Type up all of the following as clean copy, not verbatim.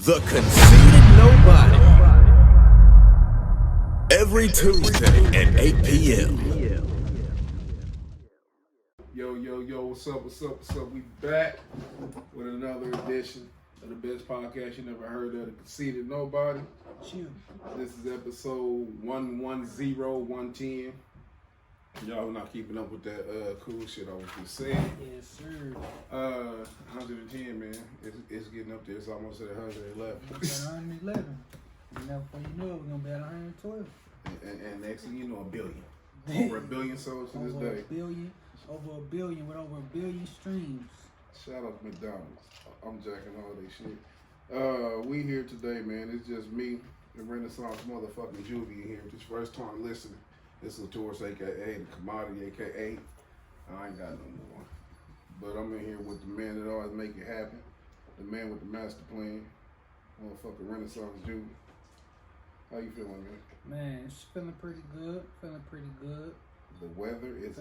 The Conceited Knowbody. Every Tuesday at 8 p.m. Yo, what's up? We back with another edition of the best podcast you never heard of, The Conceited Knowbody. This is episode 110, 110. Y'all not keeping up with that cool shit I was just saying. Yes, sir. 110, man. It's getting up there. It's almost at 111. 111. You know, before you know it, we're going to be at 112. And next thing you know, a billion. Over a billion souls to this day. Over a billion with over a billion streams. Shout out to McDonald's. I'm jacking all they shit. We here today, man. It's just me and Renaissance motherfucking Juvie in here. Just first time listening. This is Tourist, aka the Commodity, aka I ain't got no more. But I'm in here with the man that always make it happen. The man with the master plan. Motherfucking Renaissance Juvie. How you feeling, man? Man, it's feeling pretty good. The weather is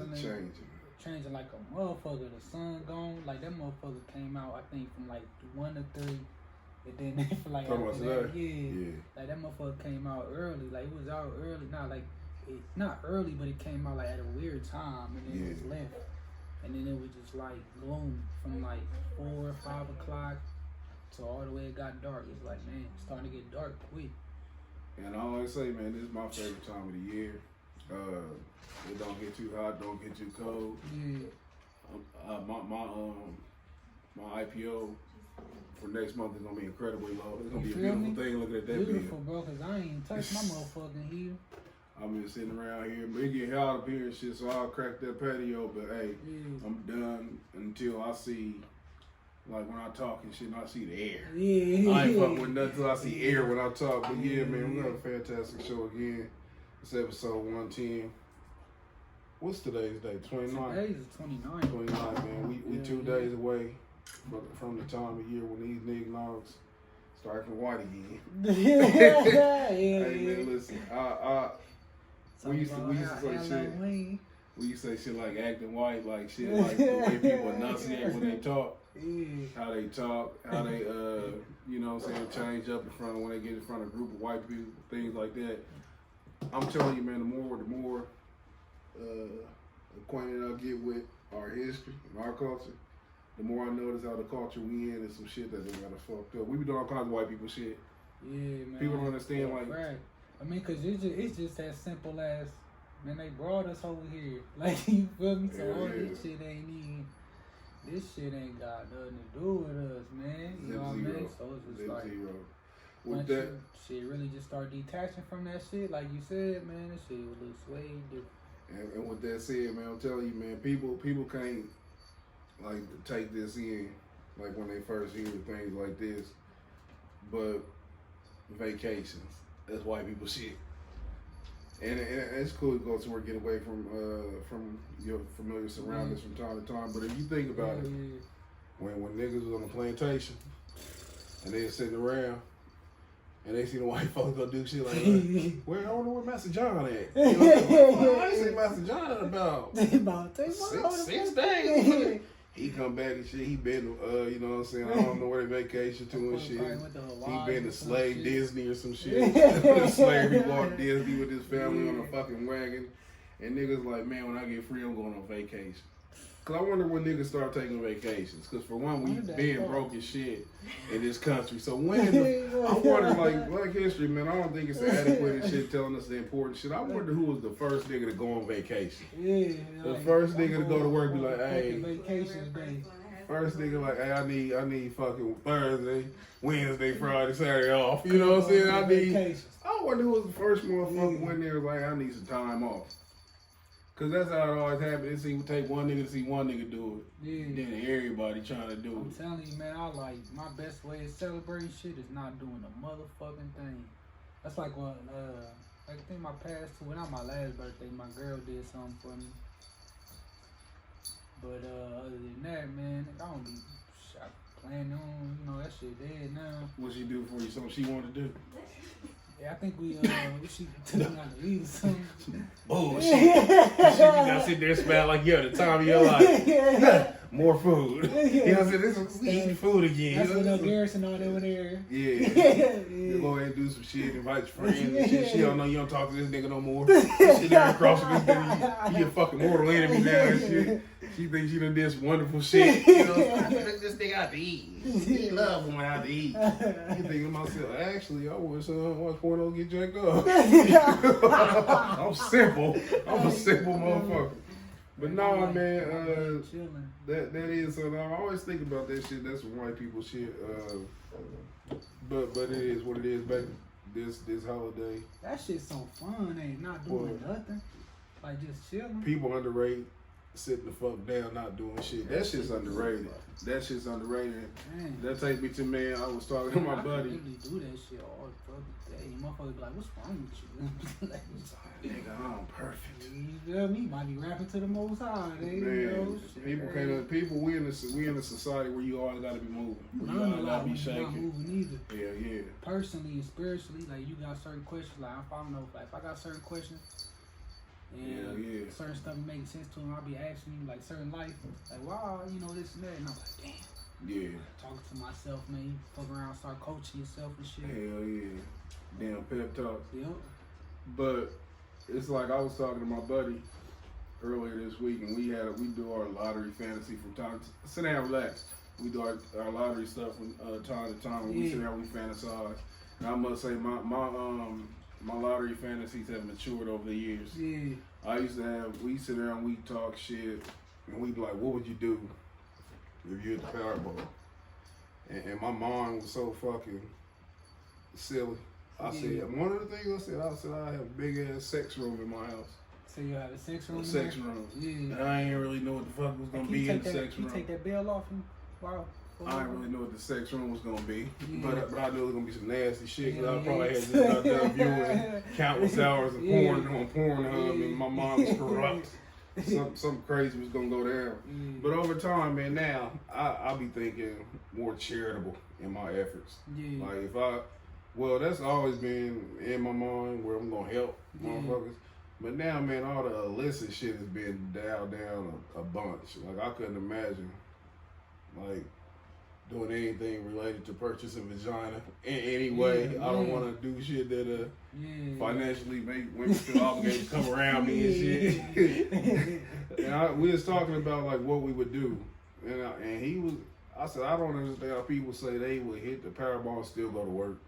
Changing like a motherfucker. The sun gone. Like that motherfucker came out, I think, from like 1 to 3. And then for like after that, yeah. Like that motherfucker came out early. Like it was out early. Not early, but it came out like at a weird time, and then it just left. And then it was just like gloom from like 4 or 5 o'clock to all the way it got dark. It's like, man, it's starting to get dark quick. And I always say, man, this is my favorite time of the year. It don't get too hot, don't get too cold. Yeah. My IPO for next month is gonna be incredibly low. It's gonna be a beautiful thing. Looking at that beautiful, bro, cause I ain't touched my motherfucking heel. I'm just sitting around here, but it get hot up here and shit, so I'll crack that patio. But hey, I'm done until I see, like when I talk and shit, and I see the air. Yeah. I ain't fucking with nothing until I see air when I talk. But yeah, man, we got a fantastic show again. It's episode 110. What's today's date? 29? Today's the 29. 29, man. We 2 days away from the time of year when these niggas start acting white again. Hey, man, listen. We used to say shit. We used to say shit like acting white, like shit, like the way people enunciate when they talk. How they talk, how they, you know what I'm saying, change up in front of when they get in front of a group of white people, things like that. I'm telling you, man, the more acquainted I get with our history and our culture, the more I notice how the culture we in is some shit that they got us fucked up. We be doing all kinds of white people shit. Yeah, man. People don't understand, like... Right. I mean, cause it's just as simple as, man, they brought us over here. Like, you feel me? So all this shit ain't got nothing to do with us, man. You know what I mean? So it's just like, once shit really just start detaching from that shit, like you said, man, that shit would look way different. And with that said, man, I'm telling you, man, people can't, like, take this in, like, when they first hear things like this. But vacations, that's white people shit. And it's cool to go to work, get away from your familiar surroundings from time to time. But if you think about it, when niggas was on the plantation and they were sitting around and they see the white folks go do shit like that, I don't know where Master John at. You know, I ain't seen Master John in about 6 days. He come back and shit. He been, you know what I'm saying? I don't know where they vacation to and shit. He been to Slave Disney or some shit. Slave walked Disney with his family on a fucking wagon. And niggas like, man, when I get free, I'm going on vacation. Cause I wonder when niggas start taking vacations. Cause for one, we being broke as shit in this country. So when I wonder, like, Black History, man, I don't think it's adequate and shit telling us the important shit. I wonder who was the first nigga to go on vacation. The first nigga to go to work be like, hey, vacation day. First nigga like, hey, I need fucking Thursday, Wednesday, Friday, Saturday off. You know what I'm saying? I wonder who was the first motherfucker when there was like, I need some time off. Cause that's how it always happens. It take one nigga to see one nigga do it. Yeah. Then everybody trying to do it. I'm telling you, man, my best way of celebrating shit is not doing a motherfucking thing. That's like what I think my past two, not my last birthday, my girl did something for me. But other than that, man, I don't be planning on, you know, that shit dead now. What she do for you? Something she wanted to do? Yeah, I think she took me out to eat or something. Bullshit. You gotta sit there and smile like you're at the time of your life. more food. You know what I'm saying? This is we eating food again. That's you know? when Garrison all over there. Yeah. You go ahead and do some shit, invite your friends and shit. She don't know you don't talk to this nigga no more. She there across from this nigga. He a fucking mortal enemy now and shit. She thinks she done did some wonderful shit. You know, this nigga out to eat. He love when out to eat. You thinking to myself, actually, I wish watch porno get jacked up. I'm simple. I'm a simple motherfucker. But no, man, that is something. I always think about that shit. That's some white people shit. But it is what it is, baby. This holiday. That shit's so fun, ain't not doing nothing. Like just chilling. People underrate sitting the fuck down, not doing shit. That shit's underrated. That shit's underrated. Man. That take me to, man, I was talking to my buddy. I really do that shit all the fucking day. Motherfuckers be like, what's wrong with you? Like, nigga, I'm perfect. You feel me? Might be rapping to the Most High. Man, people can't. People, we in a society where you always gotta be moving. You always gotta be shaking. Not moving either. Yeah. Personally and spiritually, like you got certain questions. Like I don't know, like if I got certain questions. And certain stuff makes sense to him. I'll be asking you like certain life, like wow, you know this and that, and I'm like, damn. Yeah. Talking to myself, man. You fuck around, start coaching yourself and shit. Hell yeah. Damn pep talks. Yep. But it's like I was talking to my buddy earlier this week, and we do our lottery fantasy from time to sit down, relax. We do our lottery stuff from time to time. When we sit down, we fantasize. And I must say, my lottery fantasies have matured over the years. Yeah. We sit down, we talk shit, and we be like, what would you do if you hit the Powerball? And my mind was so fucking silly. I said, one of the things I said I have a big ass sex room in my house. So you have a sex room? A sex room. Yeah. And I ain't really know what the fuck was gonna be in the sex room. You take that bell off and wow. I didn't really know what the sex room was gonna be, but I knew it was gonna be some nasty shit. Cause I probably had just got done viewing countless hours of porn on Pornhub, and my mom was corrupt. Something crazy was gonna go down. But over time, man, now I be thinking more charitable in my efforts. Yeah. Like that's always been in my mind where I'm gonna help motherfuckers. But now, man, all the illicit shit has been dialed down a bunch. Like I couldn't imagine, like, doing anything related to purchasing vagina in any way. I don't want to do shit that financially make women feel obligated to come around me and shit. And we was talking about like what we would do, and I said I don't understand how people say they would hit the Powerball and still go to work.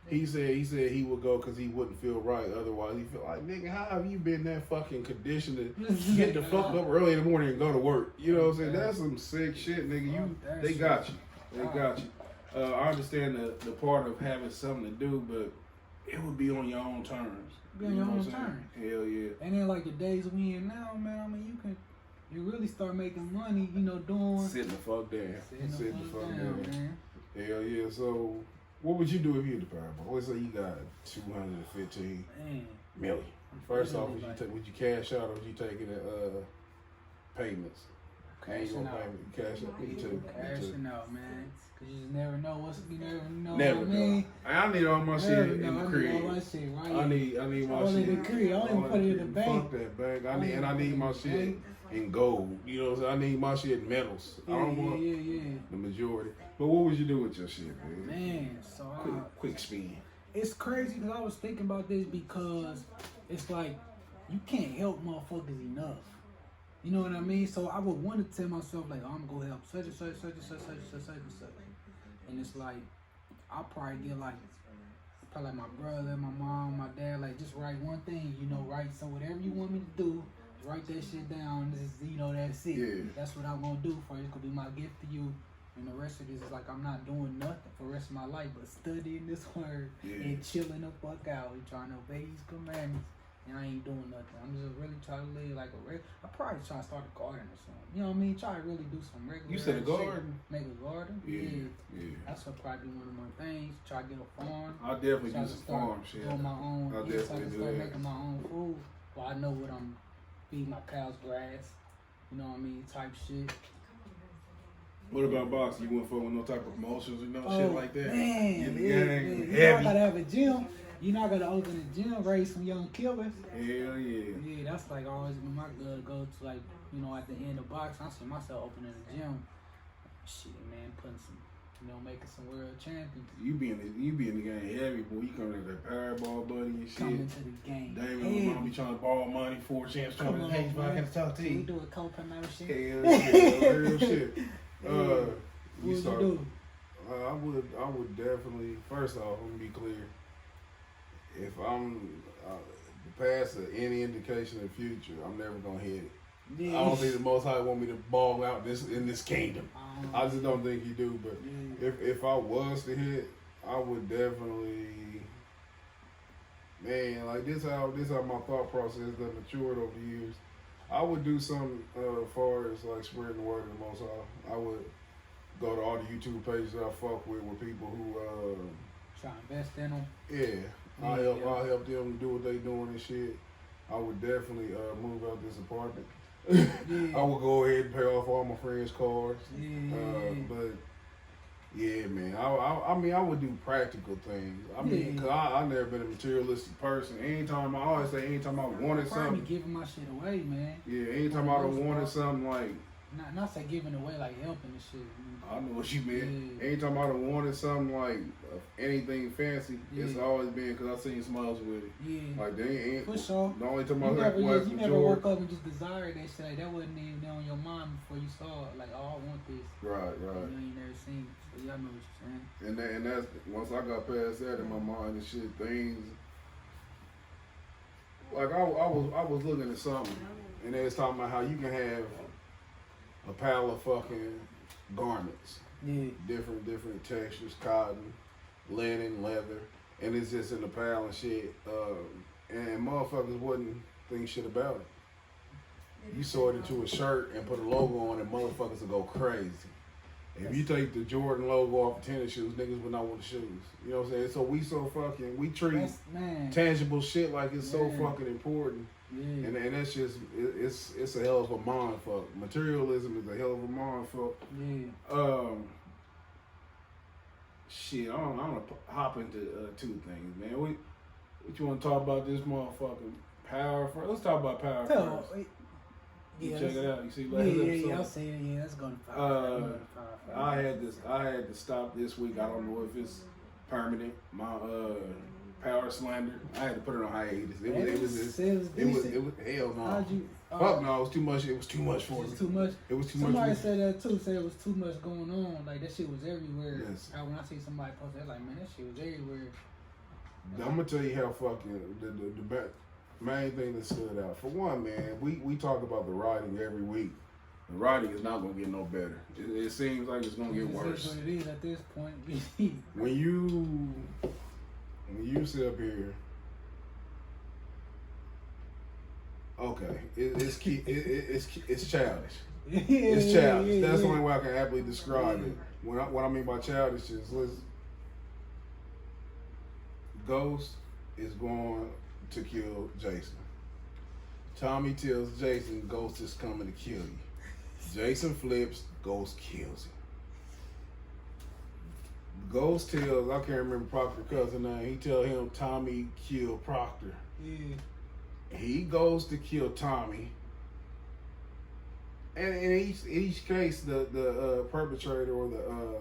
He said he would go because he wouldn't feel right otherwise. He felt like, nigga, how have you been that fucking conditioned to get the fuck up early in the morning and go to work? You know what I'm saying? That's some sick shit, nigga. They got you. They got you. I understand the part of having something to do, but it would be on your own terms. Be on your own terms. Hell yeah. And then like the days we in now, man, I mean you really start making money, you know, doing Sitting the fuck down. Sitting the fuck down. Man. Hell yeah. So what would you do if you hit the Powerball? Let's say you got 215 million. First off, would you cash out or would you take it at payments? Cashing out. Cash out. Me too. Cashing out, man. Cause you just never know you never know. Never what I mean? I need all my shit in the crib. I need all my shit, right? I need my shit in the crib. I don't even put it in the bank. Fuck that bank. I need my shit in gold. You know what I'm saying? I need my shit in metals. I don't want the majority. But what would you do with your shit, man? Man, so quick spin. It's crazy because I was thinking about this because it's like you can't help motherfuckers enough. You know what I mean? So I would want to tell myself like, I'm gonna go help such and such. And it's like I'll probably get like my brother, my mom, my dad, like just write one thing, you know, write so whatever you want me to do, write that shit down. This is, you know, that's it. Yeah. That's what I'm gonna do for you. It's gonna be my gift to you. And the rest of this is like I'm not doing nothing for the rest of my life but studying this word and chilling the fuck out and trying to obey these commandments. And I ain't doing nothing. I'm just really trying to live like a regular. I probably try to start a garden or something. You know what I mean? Try to really do some regular. You said a garden? Make a garden? Yeah. That's what probably one of my things. Try to get a farm. I'll definitely do some farm shit. Doing my own. I'll definitely do that. Making my own food. Well, I know what I'm feeding my cows grass. You know what I mean? Type shit. What about boxing? You went for no type of promotions or no shit like that? Man, I gotta have a gym. You know I gotta open a gym, raise some young killers. Hell yeah. Yeah, that's like always been my go to, like, you know, at the end of boxing, I see myself opening a gym. Shit, man, putting some, you know, making some world champions. You be in the game heavy, boy. You come to that Powerball buddy and shit. Coming to the game. Damn, mom be trying to borrow money, 4 champs trying to hey, I gotta talk to Can you. we do a co-promotion? Hell yeah, real shit. What would you do? I would definitely, first off, let me be clear. If I'm past any indication of the future, I'm never gonna hit it. Yeah. I don't think the Most High want me to ball out in this kingdom. I just don't think he do. But if I was to hit, I would definitely, man, like this how my thought process has matured over the years. I would do something as far as like spreading the word of the Most High. I would go to all the YouTube pages that I fuck with people who try to invest in them. Yeah, I'll help them do what they doing and shit. I would definitely move out this apartment. I would go ahead and pay off all my friends' cars. But yeah, man, I mean, I would do practical things. I mean, cause I've never been a materialistic person. Anytime I wanted something, giving my shit away, man. Yeah, anytime I wanted something like. Not say giving away, like helping and shit. I know what you mean. Yeah. Anytime I wanted something like anything fancy, it's always been because I seen somebody else with it. Yeah. Like they ain't. For sure. The only time you never woke up and just desired that shit. Like that wasn't even on your mind before you saw it. Like, oh, I want this. Right. You ain't never seen it. So y'all know what you're saying. And that's once I got past that in my mind and shit, things. Like I was looking at something, and they was talking about how you can have a pile of fucking garments. Yeah. Different textures, cotton, linen, leather, and it's just in the pile and shit. And motherfuckers wouldn't think shit about it. You sort it into a shirt and put a logo on it, motherfuckers will go crazy. If you take the Jordan logo off the tennis shoes, niggas would not want the shoes. You know what I'm saying? So we treat tangible shit like it's so fucking important. Yeah. And that's just it's a hell of a mind fuck. Materialism is a hell of a mind fuck. Yeah. Shit, I wanna hop into two things, man. What you wanna talk about this motherfucking power first? Let's talk about power first. You check it out. You see last episode? Yeah, I'll say it. Yeah, that's going to power. I had to stop this week. I don't know if it's permanent. My power slander. I had to put it on hiatus. It was hell no. Fuck no, it was too much. It was too much for me. Too much. It was too much. Somebody said that too. Said it was too much going on. Like that shit was everywhere. Yes. When I see somebody post that, like, man, that shit was everywhere. I'm gonna tell you how fucking the main thing that stood out. For one, man, we talk about the writing every week. The writing is not gonna get no better. It seems like it's gonna get worse. That's what it is at this point. When you sit up here, okay, it's childish. It's childish. That's the only way I can aptly describe it. What I mean by childish is, Ghost is going to kill Jason. Tommy tells Jason Ghost is coming to kill you. Jason flips, Ghost kills him. Ghost tells, I can't remember Proctor's cousin name, he tell him Tommy killed Proctor. Yeah. He goes to kill Tommy. And in each case, the perpetrator or the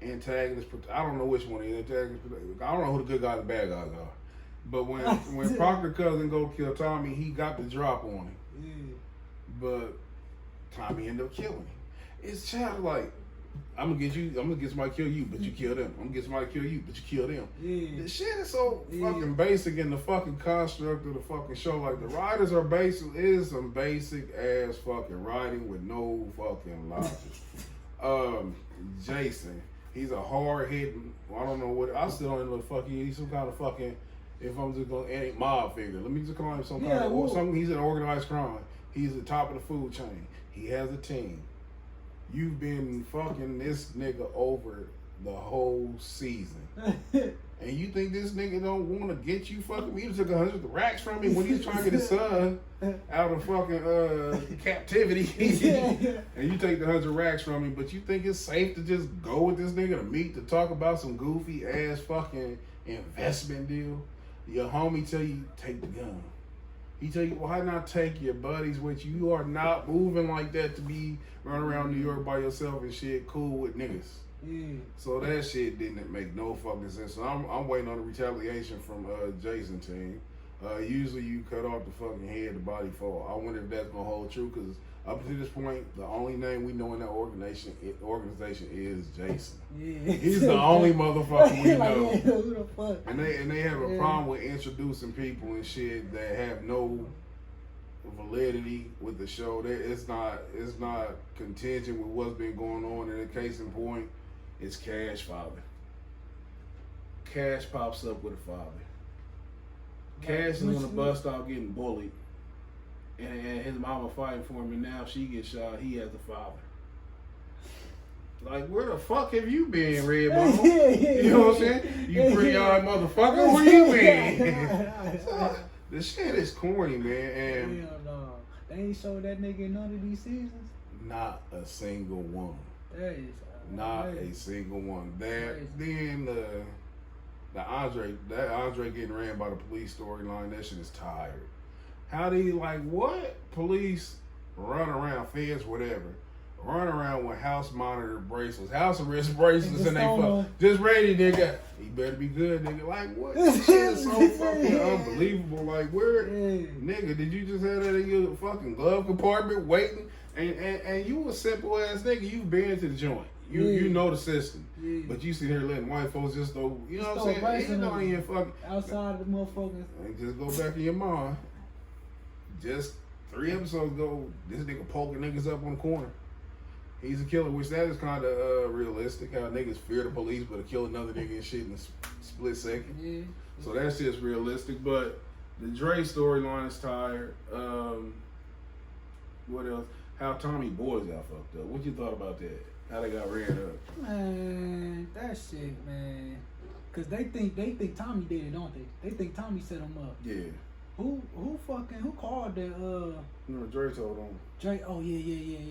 antagonist, I don't know which one he is, I don't know who the good guys and the bad guys are. But when Proctor's cousin go kill Tommy, he got the drop on him. Yeah. But Tommy ended up killing him. It's childlike. I'm gonna get somebody to kill you, but you kill them. I'm gonna get somebody to kill you, but you kill them. Yeah. The shit is so fucking basic in the fucking construct of the fucking show. Like the writers are basic, it is some basic ass fucking writing with no fucking logic. Jason, he's a hard hitting. I don't know what. I still don't know what the fuck he is. He's some kind of fucking. If I'm just gonna mob figure, let me just call him some kind of something. He's an organized crime. He's the top of the food chain. He has a team. You've been fucking this nigga over the whole season. And you think this nigga don't want to get you fucking? You took 100 racks from me when he was trying to get his son out of fucking captivity. And you take the 100 racks from me, but you think it's safe to just go with this nigga to meet to talk about some goofy ass fucking investment deal? Your homie tell you, take the gun. He tell you, why not take your buddies with you? You are not moving like that to be running around New York by yourself and shit, cool with niggas. Yeah. So that shit didn't make no fucking sense. So I'm waiting on the retaliation from Jason team. Usually you cut off the fucking head, the body fall. I wonder if that's gonna hold true, because up to this point, the only name we know in that organization is Jason. Yeah. He's the only motherfucker we know. Yeah, who the fuck? And they have a problem with introducing people and shit that have no validity with the show. It's not contingent with what's been going on. And the case in point, it's Cash father. Cash pops up with a father. Cash is on the bus stop getting bullied, and his mama fighting for him, and now she gets shot. He has a father. Like, where the fuck have you been, Redbone? You know what I'm saying? You pretty-eyed motherfucker, where you been? So, the shit is corny, man. And hell no. They ain't showed that nigga in none of these seasons? Not a single one. That is not a single one. Then the Andre getting ran by the police storyline, that shit is tired. How do you, like, what? Police run around, feds, whatever, run around with house monitor bracelets, house arrest bracelets, and they fuck. Just ready, nigga. He better be good, nigga. Like, what? This shit is so fucking unbelievable. Like, where, nigga, did you just have that in your fucking glove compartment waiting? And you a simple ass nigga. You've been to the joint. You know the system. Yeah. But you sit here letting white folks just throw, you know what I'm saying? You don't even fucking outside of the motherfuckers. And just go back in your mind. Just 3 episodes ago, this nigga poking niggas up on the corner. He's a killer, which that is kind of realistic. How niggas fear the police, but kill another nigga and shit in a split second. Yeah. So that's just realistic. But the Dre storyline is tired. What else? How Tommy Boys got fucked up. What you thought about that? How they got ran up? Man, that shit, man. Cause they think Tommy did it, don't they? They think Tommy set him up. Yeah. Who called that? No, Dre told him. Dre. Oh yeah.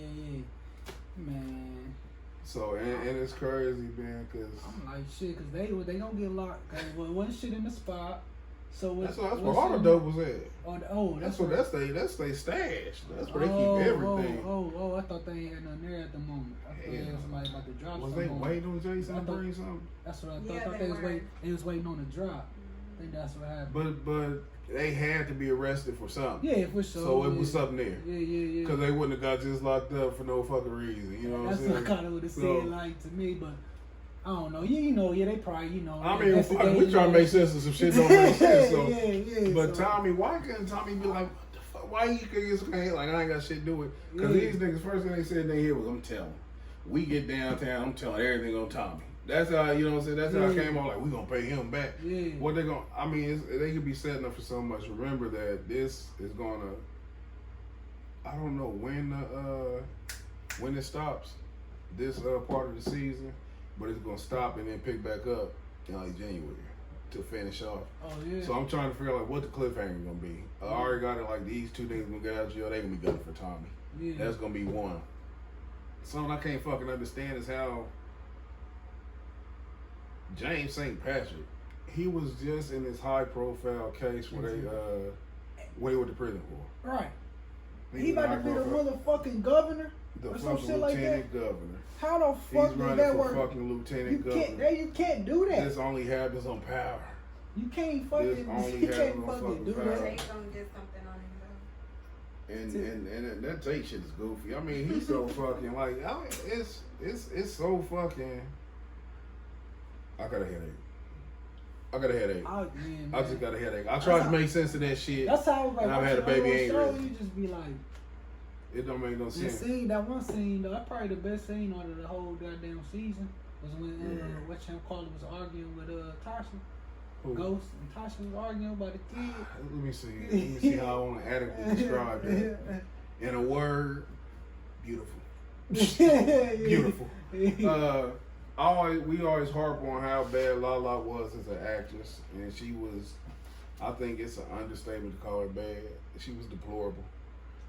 Man. So and it's crazy, man. Cause I'm like shit. Cause they don't get locked. Cause it wasn't shit in the spot. So that's where all the dope was at. That's they stash. That's where they keep everything. I thought they ain't had nothing there at the moment. I thought there was somebody about to drop something. Was they waiting on Jason to bring something? That's what I thought. I thought they was waiting on the drop. I think that's what happened. But they had to be arrested for something. Yeah, for sure. So it was something there. Yeah. Because they wouldn't have got just locked up for no fucking reason. You know what I'm saying? That's what I kind of would have said like to me, but. I don't know. They probably, I mean, fuck, we trying to make sense of some shit don't make sense. So, but so. Tommy, why couldn't Tommy be like, what the fuck? Why you could get some like I ain't got shit to do with? Because these niggas, first thing they said they hear was, I'm telling. We get downtown, I'm telling everything on Tommy. That's how, you know what I'm saying? That's how I came on, like, we gonna pay him back. Yeah. What they gonna, I mean, they could be setting up for so much. Remember that this is gonna, I don't know when it stops, this part of the season. But it's gonna stop and then pick back up in like January to finish off. Oh yeah. So I'm trying to figure out like what the cliffhanger gonna be. I already got it like these 2 niggas gonna get out of jail. They gonna be gunning for Tommy. Yeah. That's gonna be one. Something I can't fucking understand is how James St. Patrick, he was just in this high profile case where they went to prison for. Right. He about to be the motherfucking governor. The fucking lieutenant governor. How the fuck does that work? Fucking lieutenant governor. You can't do that. This only happens on power. You can't fucking do that. They gonna get something on him though. And that Tate shit is goofy. I mean, he's so fucking like, it's so fucking. I got a headache. I just got a headache. I tried to make sense of that shit. That's how I was like, and I've had a baby angry. You just be like. It don't make no sense. That one scene, though, that's probably the best scene out of the whole goddamn season. Was when was arguing with Tasha. Who? Ghost and Tasha was arguing about the kid. Let me see how I want to adequately describe that. In a word, beautiful. Beautiful. we always harp on how bad Lala was as an actress, and she was. I think it's an understatement to call her bad. She was deplorable.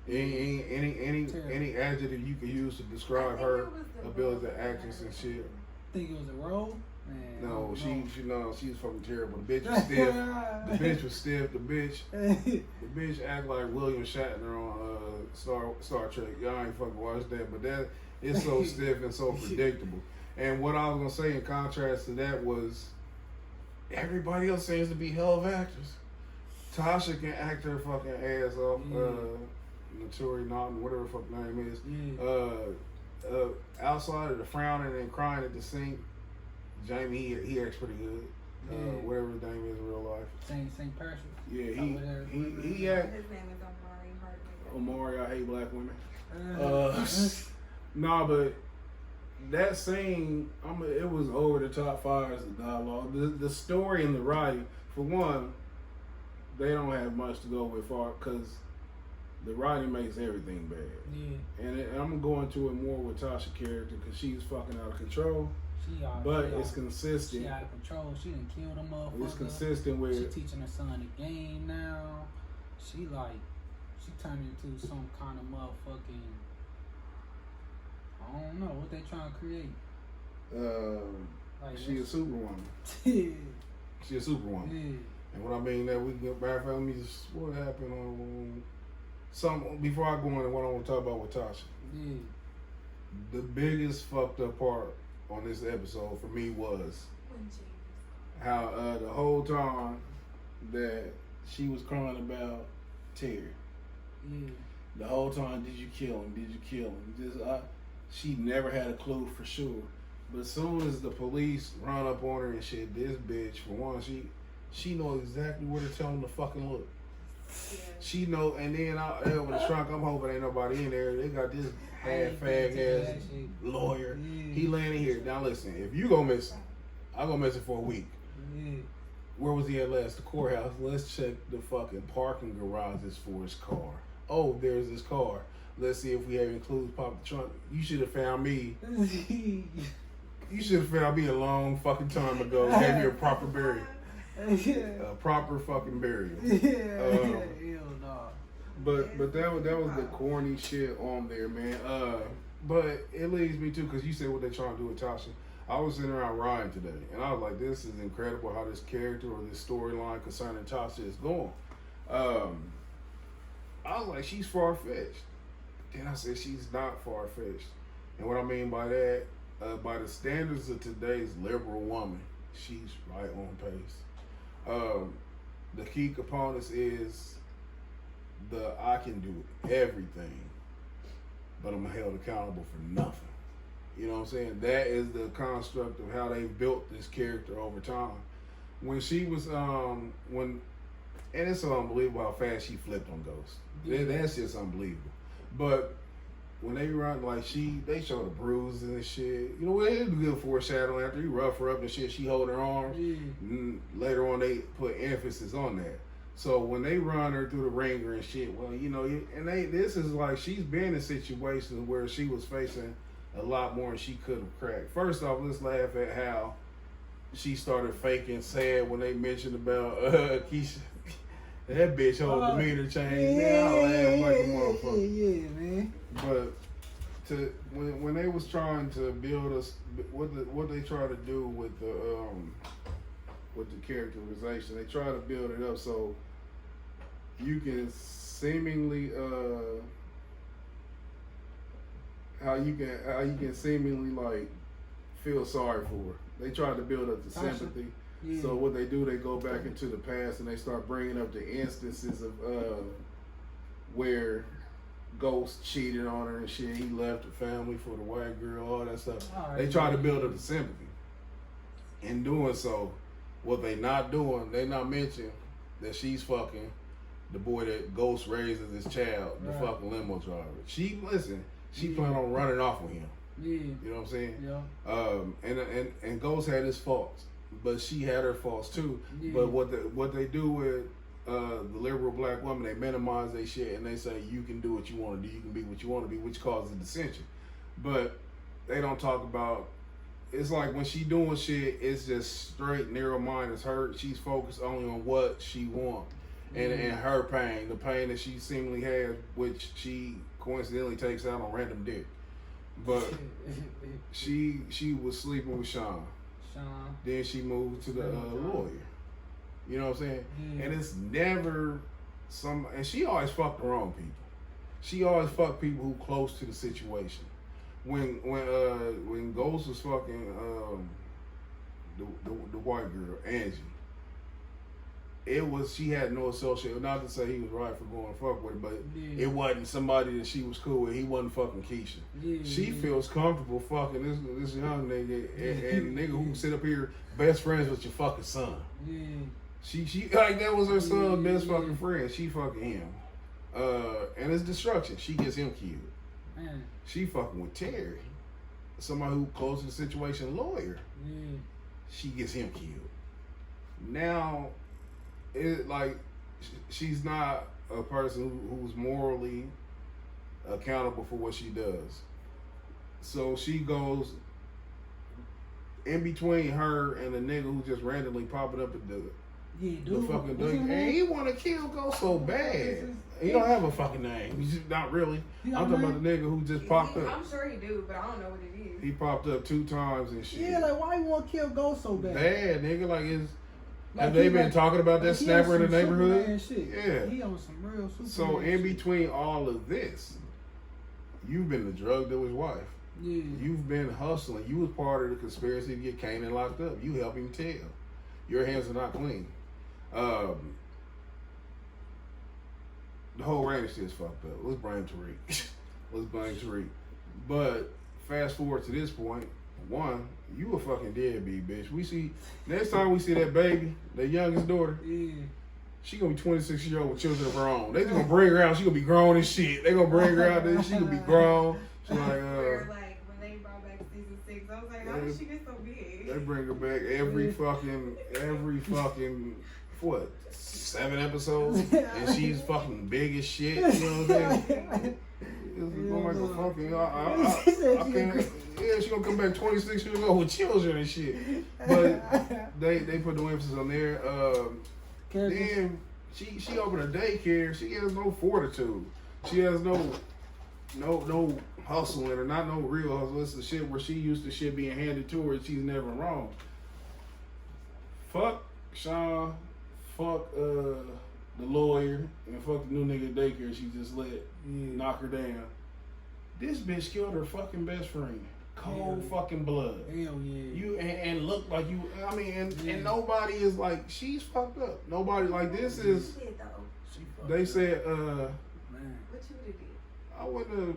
Any adjective you could use to describe her ability to actress and shit. Think it was a role? Man, No, she was fucking terrible. The bitch was stiff. The bitch was stiff. The bitch act like William Shatner on Star Trek. Y'all ain't fucking watched that, but that is so stiff and so predictable. And what I was gonna say in contrast to that was everybody else seems to be hell of actors. Tasha can act her fucking ass off. Notori Naughton, whatever the fuck name is. Outside of the frowning and crying at the sink, Jamie he acts pretty good. Whatever his name is in real life. St. Patrick. Yeah, he act. His name is Omari, I hate black women. Nah, but that scene, it was over the top 5 as the dialogue. The story and the writing, for one, they don't have much to go with far because the writing makes everything bad. Yeah. And I'm gonna go into it more with Tasha's character because she's fucking out of control. It's consistent. She out of control. She done killed a motherfucker. It's consistent with. She teaching her son the game now. She turned into some kind of motherfucking. I don't know what they trying to create. She a superwoman. She a superwoman. Yeah. And what I mean that we can get back. Let me just what happened on some before I go into what I want to talk about with Tasha. Yeah. The biggest fucked up part on this episode for me was how the whole time that she was crying about Terry. Yeah. The whole time, did you kill him? Did you kill him? She never had a clue for sure. But as soon as the police run up on her and shit, this bitch, for one, she know exactly where to tell them to fucking look. Yeah. She know, and then over the trunk, I'm hoping ain't nobody in there. They got this half-fag ass lawyer. Yeah. He landing here. Now listen, if you go missing, I go missing for a week. Yeah. Where was he at last? The courthouse. Let's check the fucking parking garages for his car. Oh, there's his car. Let's see if we have any clues. Pop the trunk. You should have found me. You should have found me a long fucking time ago. Gave me a proper burial. A proper fucking burial. But that was the corny shit on there, man. But it leads me to, because you said what they're trying to do with Tasha. I was sitting around Ryan today, and I was like, this is incredible how this character or this storyline concerning Tasha is going. I was like, she's far-fetched. Then I said, she's not far-fetched. And what I mean by that, by the standards of today's liberal woman, she's right on pace. The key components is I can do everything, but I'm held accountable for nothing. You know what I'm saying? That is the construct of how they built this character over time. When she was, and it's so unbelievable how fast she flipped on Ghost. Yeah. That's just unbelievable. But when they run, they show the bruises and shit. You know, it was good foreshadowing after he roughed her up and shit. She hold her arms. Yeah. And later on, they put emphasis on that. So when they run her through the ringer and shit, well, you know, this is like she's been in situations where she was facing a lot more than she could have cracked. First off, let's laugh at how she started faking sad when they mentioned about Keisha. That bitch whole demeanor changed. Man, I laughed like a motherfucker. Yeah, man. But when they was trying to build us, what they try to do with the characterization, they try to build it up so you can seemingly how you can seemingly like feel sorry for her. They try to build up the sympathy. Yeah. So what they do, they go back into the past and they start bringing up the instances of where Ghost cheated on her and shit. He left the family for the white girl, all that stuff. They try to build up the sympathy. In doing so, what they not doing, they not mentioning that she's fucking the boy that Ghost raises his child, the fucking limo driver. She planned on running off with him. Yeah. You know what I'm saying? Yeah. And Ghost had his faults, but she had her faults too. Yeah. But what they do with the liberal black woman, they minimize their shit and they say you can do what you want to do, you can be what you want to be, which causes dissension. But they don't talk about it's like when she doing shit, it's just straight narrow mind. It's her. She's focused only on what she wants, and her pain, the pain that she seemingly has, which she coincidentally takes out on random dick. But she was sleeping with Sean. Then she moved to the lawyer. You know what I'm saying? And it's never and she always fucked the wrong people. She always fucked people who close to the situation. When Ghost was fucking the white girl, Angie, she had no associate. Not to say he was right for going to fuck with her, but it wasn't somebody that she was cool with. He wasn't fucking Keisha. She feels comfortable fucking this young nigga and nigga who sit up here best friends with your fucking son. She like that was her son's best fucking friend. She fucking him. And it's destruction. She gets him killed. She fucking with Terry, somebody who close to the situation, lawyer. She gets him killed. Now, it like she's not a person who's morally accountable for what she does. So she goes in between her and the nigga who just randomly popping up at the fucking dude. And he want to kill Ghost so bad. He don't have a fucking name. He's just not really. I'm talking about the nigga who just popped up. I'm sure he do, but I don't know what it is. He popped up 2 times and shit. Yeah, like why you want to kill Ghost so bad? Bad nigga, like have they been talking about that snapper in the neighborhood? Shit. Yeah. He on some real Superman So in between all of this, you've been the drug dealer's wife. Yeah. You've been hustling. You was part of the conspiracy to get Kanan locked up. You help him tell. Your hands are not clean. The whole range is fucked up. Let's blame Tariq. But fast forward to this point, one, you a fucking deadbeat, bitch. We see next time we see that baby, that youngest daughter, she gonna be 26 years old with children of her own. They just gonna bring her out. She gonna be grown as shit. They gonna bring her out there. She gonna be grown. She like like when they brought back season 6, I was like, how did she get so big? They bring her back every fucking what, 7 episodes, and she's fucking big as shit. You know what I'm saying? It's going like a fucking. I can't. Yeah, she gonna come back 26 years old with children and shit. But they put the emphasis on there. Then she opened a daycare. She has no fortitude. She has no hustle in her. Not no real hustle. It's the shit where she used to shit being handed to her and she's never wrong. Fuck Sean. Fuck the lawyer and fuck the new nigga at daycare she just let knock her down. This bitch killed her fucking best friend. Cold fucking blood. Hell yeah. You and look like you. I mean, and nobody is like she's fucked up. Nobody like this is. They said, What you would've did? I wouldn't.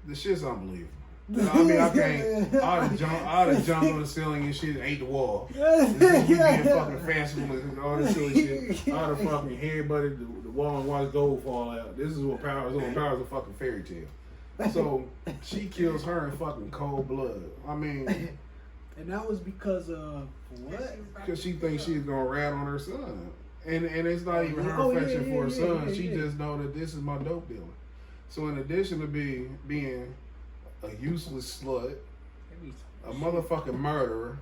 The shit's unbelievable. I mean, I can't. I'd have jumped on the ceiling and shit and ate the wall. Instead of you being fucking fanciful with all this silly shit, I'd have fucking headbutted the wall and watched gold fall out. This is what powers a fucking fairy tale. So she kills her in fucking cold blood. I mean, and that was because of what? Because she thinks she's gonna rat on her son, and it's not even her affection for her son. She just know that this is my dope dealer. So in addition to being a useless slut, a motherfucking murderer,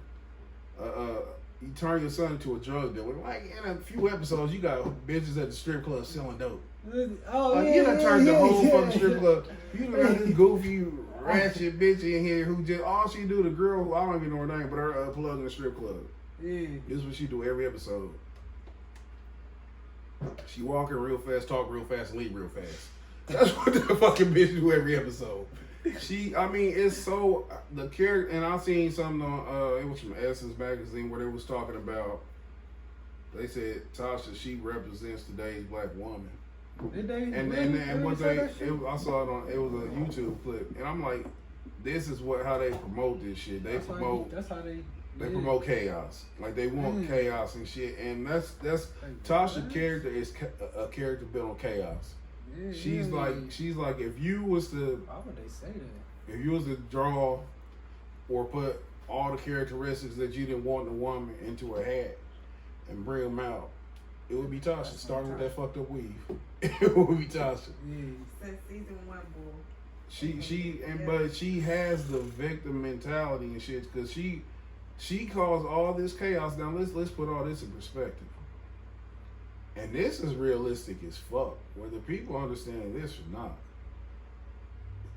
you turn your son into a drug dealer. Like in a few episodes, you got bitches at the strip club selling dope. You done turned the whole fucking strip club. You done got this goofy, ratchet bitch in here who just all she do, the girl who I don't even know her name, but her plug in the strip club. This is what she do every episode. She walk in real fast, talk real fast, and leave real fast. That's what the fucking bitch do every episode. It's so the character, and I seen something on it was from Essence magazine where they was talking about. They said Tasha, she represents today's black woman. And one thing I saw it on, it was a YouTube clip, and I'm like, this is how they promote this shit. They promote promote chaos. Like they want chaos and shit, and that's Tasha's character is a character built on chaos. She's like if you was to why would they say that? If you was to draw or put all the characteristics that you didn't want in a woman into a hat and bring them out, it would be Tasha. Starting with that fucked up weave, it would be Tasha. Since season 1, boy. But she has the victim mentality and shit because she caused all this chaos. Now let's put all this in perspective. And this is realistic as fuck, whether people understand this or not.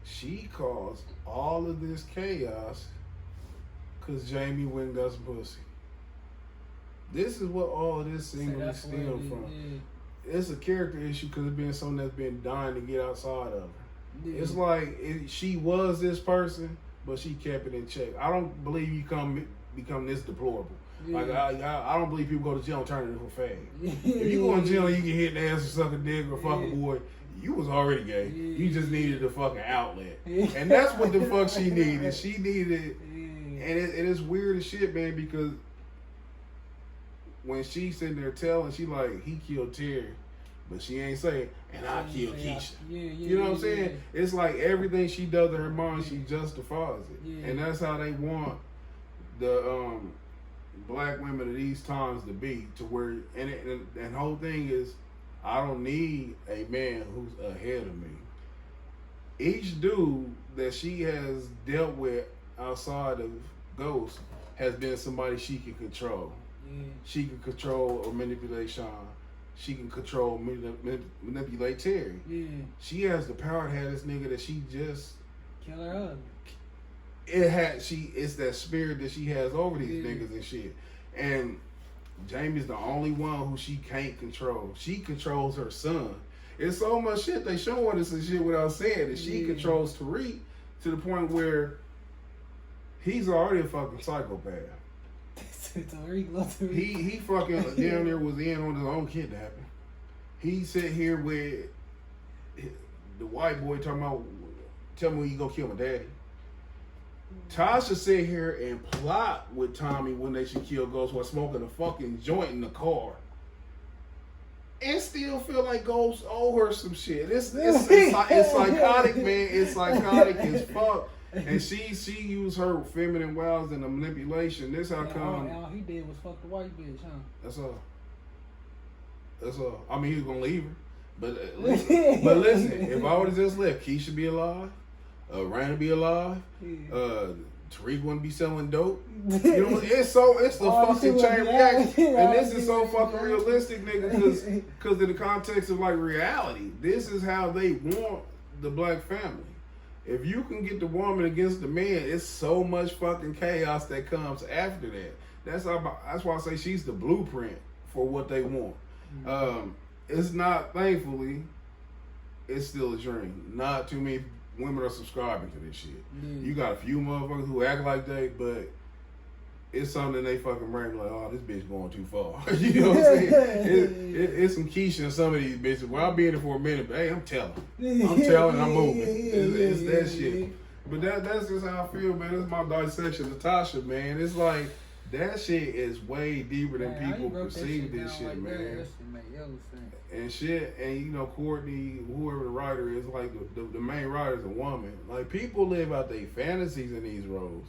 She caused all of this chaos because Jamie went and got some pussy. This is what all of this seemingly stemmed from. Yeah. It's a character issue because it's been something that's been dying to get outside of her. Yeah. It's like she was this person, but she kept it in check. I don't believe you become this deplorable. Yeah. Like I don't believe people go to jail and turn into a fag. If you go in jail and you get hit in the ass or suck a dick or fuck a boy, you was already gay. You just needed a fucking outlet. And that's what the fuck she needed. She needed, and it's weird as shit, man, because when she's sitting there telling, she like, he killed Terry, but she ain't saying, and I killed Keisha. You know what I'm saying? It's like everything she does in her mind, she justifies it. And that's how they want the black women of these times to be, to where, and the whole thing is, I don't need a man who's ahead of me. Each dude that she has dealt with outside of Ghost has been somebody she can control. She can control or manipulate Sean. She can control, manipulate Terry. She has the power to have this nigga that she just kill her up. It's that spirit that she has over these niggas and shit. And Jamie's the only one who she can't control. She controls her son. It's so much shit they showing us and shit without saying it. She controls Tariq to the point where he's already a fucking psychopath. He fucking down there was in on his own kidnapping. He sit here with the white boy talking about, tell me when you gonna kill my daddy. Tasha sit here and plot with Tommy when they should kill Ghost while smoking a fucking joint in the car. And still feel like Ghost owe her some shit. It's psychotic, man. It's psychotic as fuck. And she used her feminine wiles and the manipulation. This how come. All he did was fuck the white bitch, huh? That's all. I mean, he was gonna leave her, but listen, if I would have just left, Keisha be alive, Raina be alive, Tariq wouldn't be selling dope. You know, it's the fucking chain reaction, and this is so fucking realistic, nigga, because in the context of like reality, this is how they want the black family. If you can get the woman against the man, it's so much fucking chaos that comes after that. That's why I say she's the blueprint for what they want. It's not, thankfully, it's still a dream. Not too many women are subscribing to this shit. You got a few motherfuckers who act like they, but it's something they fucking brain like, oh, this bitch going too far. You know what I'm saying? It's some Keisha and some of these bitches. Well, I'll be in it for a minute, but hey, I'm telling, I'm moving. It's that shit. But that's just how I feel, man. That's my dissection of Tasha, man. It's like, that shit is way deeper than people perceive this shit, like man. And shit, and you know, Courtney, whoever the writer is, like the main writer is a woman. Like, people live out their fantasies in these roles.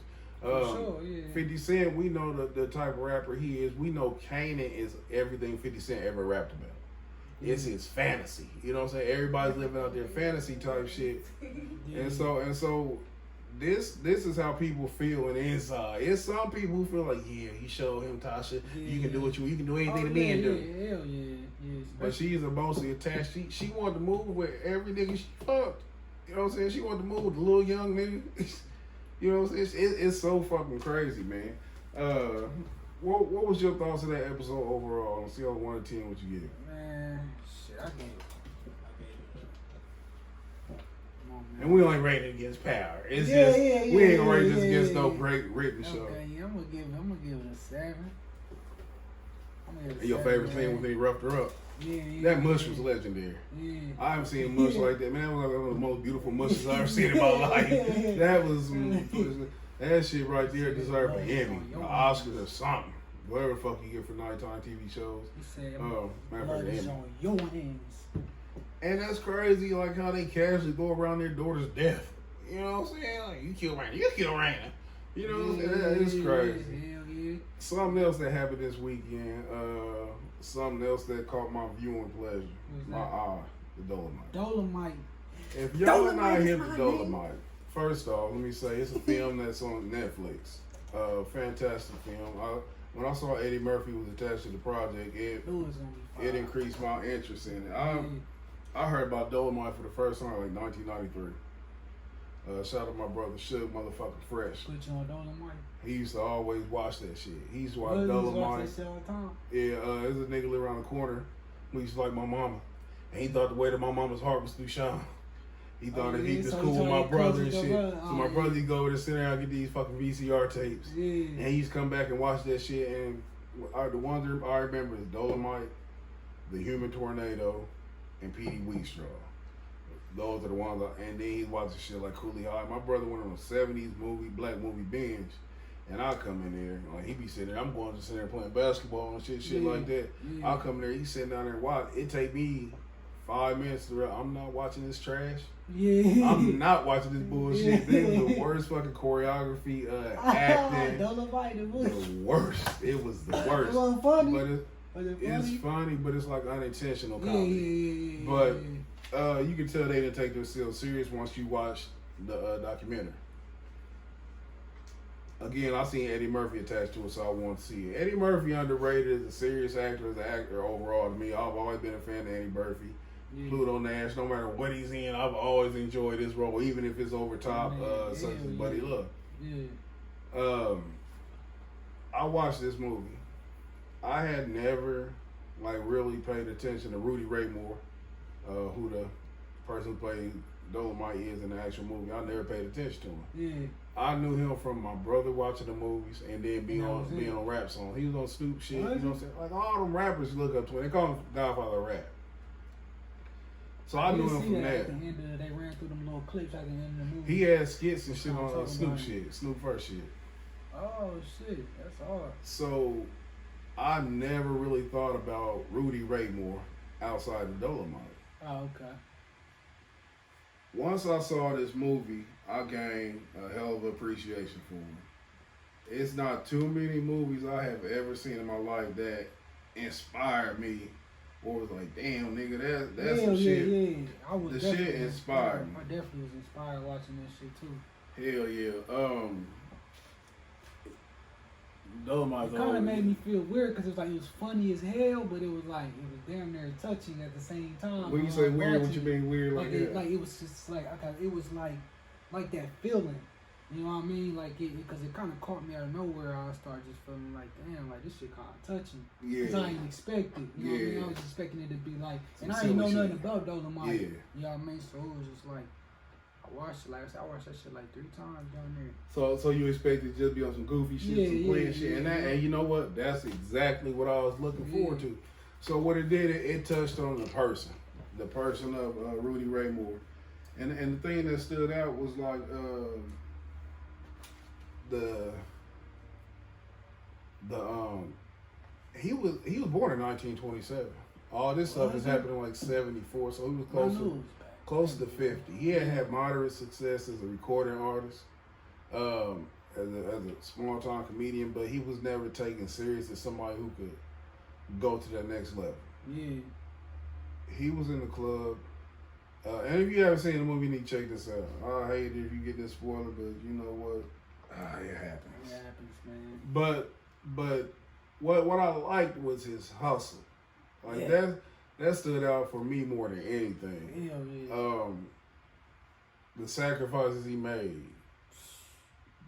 50 Cent, we know the type of rapper he is. We know Kanan is everything 50 Cent ever rapped about. It's his fantasy. You know what I'm saying? Everybody's living out their fantasy type shit. And so this is how people feel in the inside. It's some people who feel like, yeah, he showed him, Tasha, you can do what you can do anything the men do. Hell yeah. But she's emotionally attached. She wanted to move with every nigga she fucked. You know what I'm saying? She wanted to move with the little young nigga. You know what I'm saying? It's so fucking crazy, man. What was your thoughts of that episode overall? On a scale of 1 to 10, what you give? Man, shit, I gave it. Come on, man. And we only rate it against power. It's we ain't gonna rate this against no written show. Okay, yeah, I'm gonna give it a 7. Your favorite scene when they roughed her up? That mush was legendary. I haven't seen mush like that. Man, that was like one of the most beautiful mushes I've ever seen in my life. That was that shit right there deserved an Emmy, an Oscar or something. Whatever the fuck you get for nighttime TV shows. Blood is on your hands. And that's crazy, like how they casually go around their daughter's death. You know what I'm saying? Like, you kill Raina. You know what I'm saying? It's crazy. Something else that happened this weekend, something else that caught my viewing pleasure, my eye, the Dolemite. Dolemite If y'all are Dolemite not is hip to my Dolemite, first off, let me say it's a film that's on Netflix. Fantastic film. When I saw Eddie Murphy was attached to the project, it increased my interest in it. I heard about Dolemite for the first time like 1993. Shout out to my brother Suge motherfucking Fresh. Put you on Dolemite. He used to always watch that shit. He used to watch Watch Dolemite. that shit all the time. Yeah, there's a nigga live around the corner who used to like my mama. And he thought the way that my mama's heart was through Sean. He thought that he was cool with my brother and shit. So my brother, he'd go over to sit down and get these fucking VCR tapes. Yeah. And he used to come back and watch that shit. And the ones I remember is Dolemite, The Human Tornado, and P.D. Wheatstraw. Those are the ones. And then he's watching shit like Cooley High. My brother went on a 70s movie, black movie binge. And I'll come in there, like he be sitting there, I'm going to sit there playing basketball and shit like that. Yeah. I'll come in there, he's sitting down there and watch. It take me 5 minutes to I'm not watching this trash. Yeah. I'm not watching this bullshit. This is the worst fucking choreography, acting. The worst. It was the worst. It wasn't funny. But it's funny, but it's like unintentional Yeah. comedy. But you can tell they didn't take themselves serious once you watch the documentary. Again, I seen Eddie Murphy attached to it, so I want to see it. Eddie Murphy underrated as a serious actor, as an actor overall to me. I've always been a fan of Eddie Murphy. Yeah. Pluto Nash, no matter what he's in, I've always enjoyed his role, even if it's over top, such as Buddy Love. Yeah. I watched this movie. I had never really paid attention to Rudy Ray Moore, who the person who played Dolemite is in the actual movie. I never paid attention to him. Yeah. I knew him from my brother watching the movies and then being on rap songs. He was on Snoop shit. You know what I'm saying? Like all them rappers you look up to. They call him Godfather of Rap. So I knew him from that. At the end they ran through them little clips at the end of the movie. He had skits and shit on Snoop shit. Snoop first shit. Oh shit, that's hard. So I never really thought about Rudy Ray Moore outside of Dolemite. Oh, okay. Once I saw this movie, I gained a hell of appreciation for him. It's not too many movies I have ever seen in my life that inspired me or was like, damn, nigga, that's some shit. Yeah. I was the shit inspired me. I definitely was inspired watching that shit too. Hell yeah. Dolemite it kind of made me feel weird because it was funny as hell, but it was damn near touching at the same time. When you say weird, what you mean weird it was just it was like that feeling. You know what I mean? Because it kind of caught me out of nowhere. I started just feeling like, damn, this shit kind of touching. Yeah. Because I ain't expect it. You know what I mean? I was expecting it to be and I didn't know nothing about Dolemite. Yeah. You know what I mean? So it was just I watched it, I watched that shit 3 times down there. So you expected to just be on some goofy shit, some playing shit, and you know what? That's exactly what I was looking forward to. So what it did, it touched on the person of Rudy Ray Moore, and the thing that stood out was he was born in 1927. All this stuff is happening in 74, so he was close to 50. He had moderate success as a recording artist, as a small time comedian, but he was never taken serious as somebody who could go to that next level. Yeah. He was in the club. And if you haven't seen the movie, you need to check this out. I hate it if you get this spoiler, but you know what? It happens. It happens, man. But what I liked was his hustle. That stood out for me more than anything. Hell yeah. The sacrifices he made.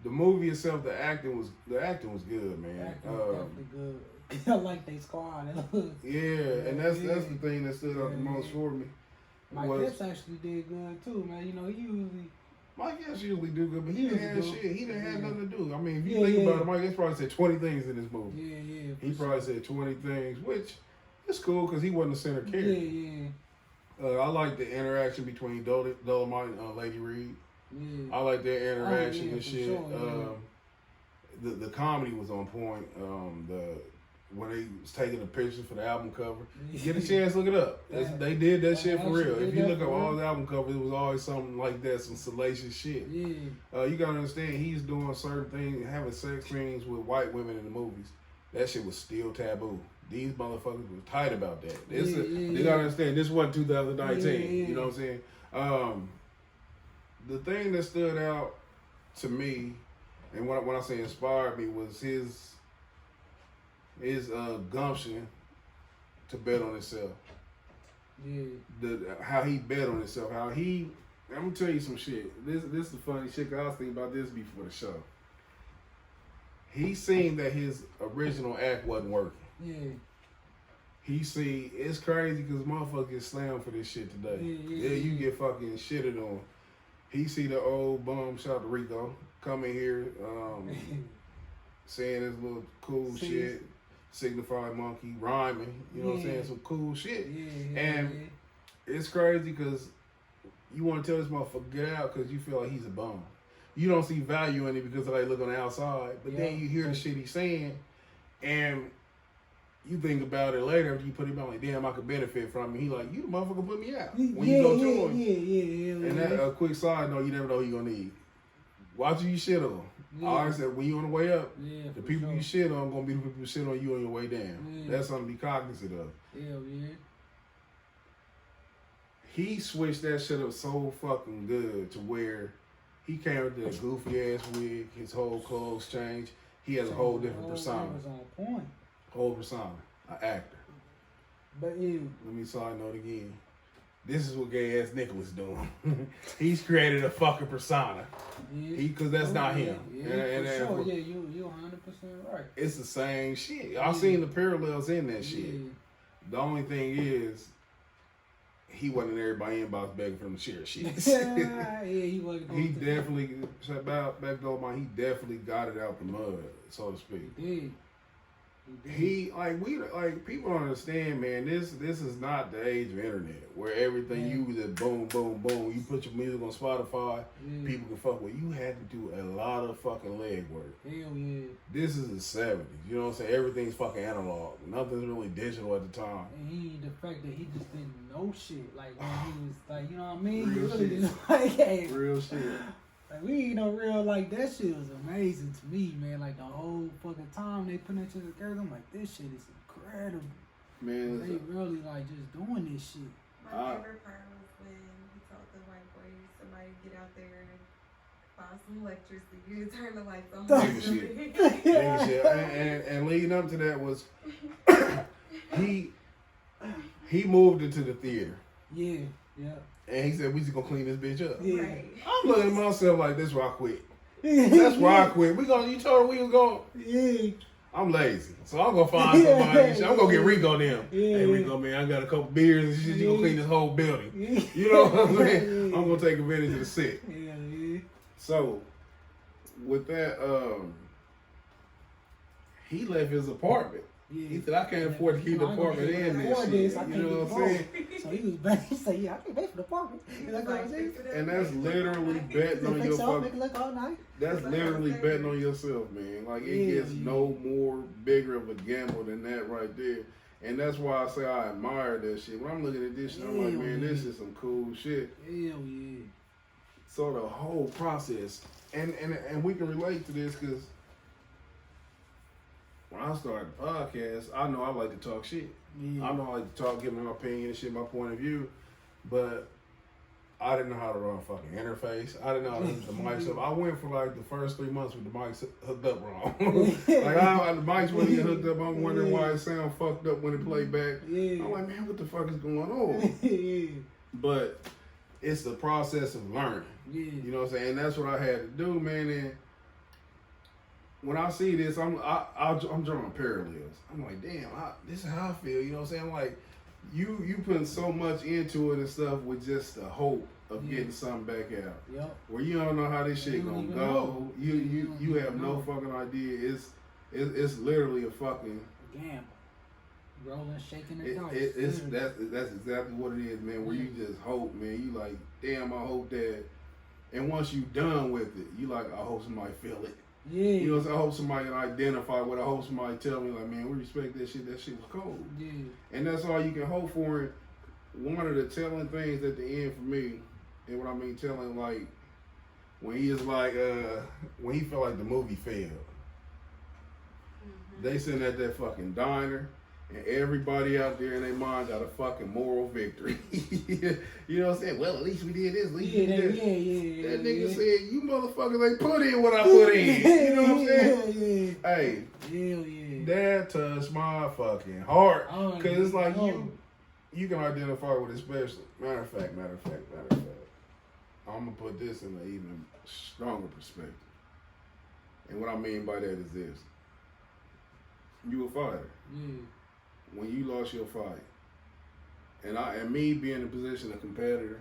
The movie itself, the acting was good, man. The acting was definitely good. I like they squad. Yeah, and that's the thing that stood out the most for me. Mike Epps actually did good too, man. You know, Mike Epps usually do good, but he didn't have shit. He didn't have nothing to do. I mean, if you think about it, Mike Epps probably said 20 things in this movie. Yeah. He probably said 20 things, which is cool because he wasn't the center character. Yeah. I like the interaction between Dolemite and Lady Reed. Yeah. I like their interaction and shit. Sure, the comedy was on point. When they was taking the pictures for the album cover, get a chance, look it up. They did that shit for real. If you look up all the album covers, it was always something like that, some salacious shit. Yeah. You gotta understand, he's doing certain things, having sex scenes with white women in the movies. That shit was still taboo. These motherfuckers was tight about that. They gotta understand, this wasn't 2019. You know what I'm saying? The thing that stood out to me, and when I say inspired me, was his gumption to bet on himself. Yeah. How he bet on himself. I'm gonna tell you some shit. This is the funny shit. 'Cause I was thinking about this before the show. He seen that his original act wasn't working. Yeah. He see it's crazy because motherfuckers get slammed for this shit today. Yeah, you get fucking shitted on. He see the old bum, shout out to Rico, come in here saying this little cool shit, signified monkey, rhyming, you know what I'm saying, some cool shit. And it's crazy because you want to tell this motherfucker get out because you feel like he's a bum. You don't see value in it because they look on the outside, but then you hear the shit he's saying, and you think about it later after you put him on, like, damn, I could benefit from it. He like, you the motherfucker put me out. When you go to him. And that a quick side note, you never know who you gonna need. Watch who you shit on. I always said, when you on the way up, the people you shit on gonna be the people who shit on you on your way down. That's something to be cognizant of. He switched that shit up so fucking good to where he came with that goofy ass wig, his whole clothes changed. He has a whole different persona. Was on point. Whole persona, an actor. But let me side note again. This is what gay ass Nicholas doing. He's created a fucking persona. Because that's not him. And sure, you're 100% right. It's the same shit. I've seen the parallels in that shit. The only thing is, he wasn't in everybody inbox begging for him to share shit. He wasn't. He definitely, back to Dolemite, he definitely got it out the mud, so to speak. He people don't understand, man. This is not the age of internet where everything you just boom, boom, boom. You put your music on Spotify, people can fuck with. You had to do a lot of fucking legwork. Hell yeah. This is the 70s. You know what I'm saying? Everything's fucking analog. Nothing's really digital at the time. And the fact that he just didn't know shit, like when he was like, you know what I mean? Real really shit. just like, hey, Real shit. Like we ain't no real, like that shit was amazing to me, man. Like the whole fucking time they put that shit together, I'm like, this shit is incredible. Man, they really like just doing this shit. My favorite part was when he told the white boys, somebody get out there and find some electricity. You turn the lights on. Nigga shit. And leading up to that was he moved into the theater. Yeah. And he said, we just gonna clean this bitch up. Yeah. Right. I'm looking at myself like, this where I quit. That's where I quit. You told her we was going. Yeah. I'm lazy. So I'm gonna find somebody. I'm gonna get Rico them. Yeah. Hey Rico, man, I got a couple beers and shit. You gonna clean this whole building. You know what I'm saying? I'm gonna take advantage of the sick. Yeah. So with that, he left his apartment. Yeah. He said, I can't afford to keep the apartment in this shit. You know what I'm saying? So he was back. He said, I can pay for the apartment. And that's literally betting on your fucking. Look all night. That's literally betting on yourself, man. Like it gets no more bigger of a gamble than that right there. And that's why I say I admire that shit. When I'm looking at this shit, I'm like, man, this is some cool shit. Hell yeah. So the whole process, and we can relate to this because when I started the podcast, I know I like to talk shit. I know I like to talk, give my opinion and shit, my point of view, but I didn't know how to run a fucking interface. I didn't know how to hook the mics up. I went for like the first 3 months with the mics hooked up wrong. Like the mics weren't even hooked up. I'm wondering why it sound fucked up when it played back. I'm like, man, what the fuck is going on? But it's the process of learning. You know what I'm saying? And that's what I had to do, man. And when I see this, I'm drawing parallels. I'm like, damn, this is how I feel. You know what I'm saying? I'm like, you putting so much into it and stuff with just the hope of getting something back out. Where you don't know how this shit gonna go. You have no fucking idea. It's literally a fucking gamble. Rolling, shaking the dice. That's exactly what it is, man. Where you just hope, man. You like, damn, I hope that. And once you done with it, you like, I hope somebody feel it. You know what I'm saying? I hope somebody can identify what I hope somebody tell me, like, man, we respect that shit. That shit was cold. And that's all you can hope for. One of the telling things at the end for me, and what I mean telling, like, when he is like, when he felt like the movie failed. They sitting at that fucking diner. And everybody out there in their mind got a fucking moral victory. You know what I'm saying? Well, at least we did this. At least we did this. That nigga said, you motherfuckers ain't put in what I put in. You know what I'm saying? Hey, that touched my fucking heart. Because it's like you can identify with it, especially. Matter of fact. I'm going to put this in an even stronger perspective. And what I mean by that is this. You a fighter. When you lost your fight, and me being in a position of competitor,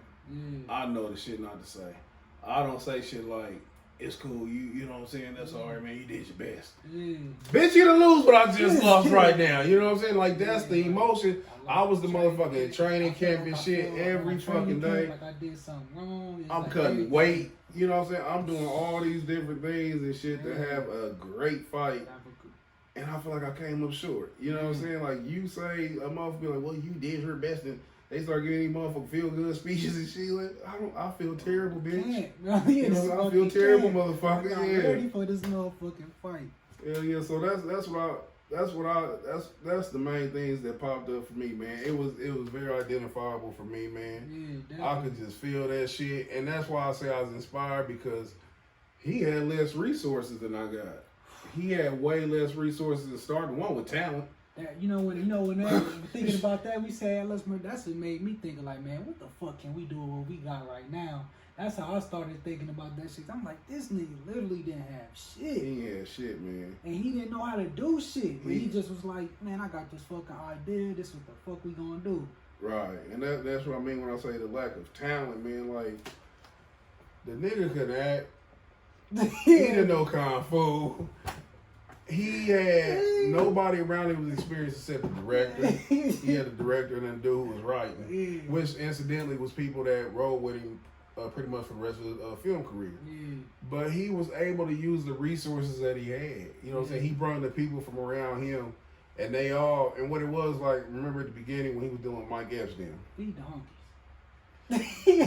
I know the shit not to say. I don't say shit like, it's cool, you know what I'm saying? That's all right, man, you did your best. Bitch, you done lose what I just lost right now. You know what I'm saying? Like, that's the emotion. I was the motherfucker in training camp and shit every fucking day. Like I did something wrong. I'm cutting weight. You know what I'm saying? I'm doing all these different things and shit to have a great fight. And I feel like I came up short. You know what I'm saying? Like, you say, a motherfucker be like, well, you did your best. And they start giving these motherfuckers feel-good speeches and shit. Like, I feel terrible, bitch. You know, I feel terrible, motherfucker. I'm ready for this motherfucking fight. Yeah. So that's the main things that popped up for me, man. It was very identifiable for me, man. I could just feel that shit. And that's why I say I was inspired, because he had less resources than I got. He had way less resources to start. One with talent. When thinking about that, we said, that's what made me think like, man, what the fuck can we do with what we got right now? That's how I started thinking about that shit. I'm like, this nigga literally didn't have shit. He had shit, man. And he didn't know how to do shit. But he just was like, man, I got this fucking idea. This is what the fuck we gonna do. Right. And that's what I mean when I say the lack of talent, man. Like, the nigga could act. He didn't know Kung Fu. He had nobody around him with experience except the director. He had the director and then dude who was writing, which incidentally was people that rode with him pretty much for the rest of the film career. But he was able to use the resources that he had. You know what I'm saying? He brought the people from around him, and they all, and what it was like, remember at the beginning when he was dealing with Mike Epps them? When he